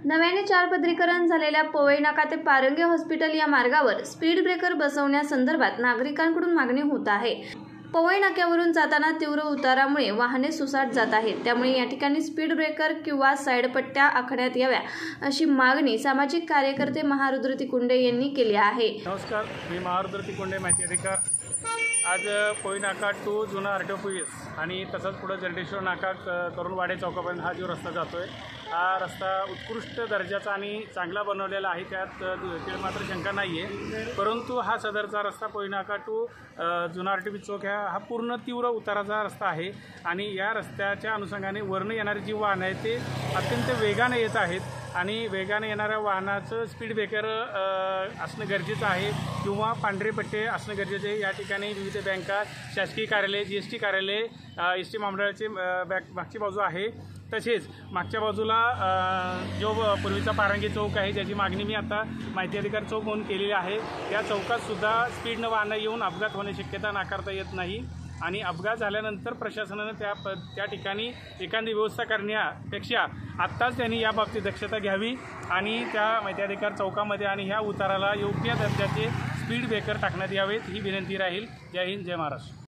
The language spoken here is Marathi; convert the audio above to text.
नव्याने 4 पदरीकरण झालेल्या पवई नाका ते पारंगे हॉस्पिटल या मार्गावर स्पीड ब्रेकर बसवण्यासंदर्भात नागरिकांकडून मागणी होत आहे। पवई नाक्यावरून जाताना तीव्र उतारामुळे वाहने सुसाट जात आहेत। त्यामुळे या ठिकाणी स्पीड ब्रेकर किंवा साइड पट्ट्या आखण्यात याव्या अशी मागणी सामाजिक कार्यकर्ते महारुद्र तिकुंडे यांनी केली आहे। नमस्कार, मी महारुद्र तिकुंडे, माहिती अधिकार। आज पवई नाका टू जुना आरटीओ ऑफिस आणि तसंच पुढे जरडेश्वर नाका करून वाडे चौकापर्यंत हा जो रस्ता जातोय, हा रस्ता उत्कृष्ट दर्जाचा आणि चांगला बनवलेला आहे, त्यात मात्र शंका नाही आहे। परंतु हा सदरचा रस्ता पवई नाका टू जुना आरटीओ चौक हा पूर्ण तीव्र उताराचा रस्ता आहे आणि या रस्त्याच्या अनुषंगाने वरनं येणारी जी वाहनं आहेत ते अत्यंत वेगाने येत आहेत आणि वेगाने येणाऱ्या वाहनाचं स्पीड ब्रेकर असणं गरजेचं आहे किंवा पांढरे पट्टे असणं गरजेचं आहे। या ठिकाणी विविध बँका, शासकीय कार्यालय, GST कार्यालय, ST महामंडळाची मागची बाजू आहे। तसेच मागच्या बाजूला जो पूर्वीचा पारंगे चौक आहे, ज्याची मागणी मी आता माहिती अधिकार चौक म्हणून केलेली आहे, या चौकातसुद्धा स्पीडनं वाहनं येऊन अपघात होण्याची शक्यता नाकारता येत नाही आणि अपघात झाल्यानंतर प्रशासनानं त्या ठिकाणी एखादी व्यवस्था करण्यापेक्षा आत्ताच त्यांनी याबाबतीत दक्षता घ्यावी आणि त्या माहिती अधिकार चौकामध्ये आणि ह्या उताराला योग्य दर्जाचे स्पीड ब्रेकर टाकण्यात यावेत, ही विनंती राहील। जय हिंद, जय महाराष्ट्र।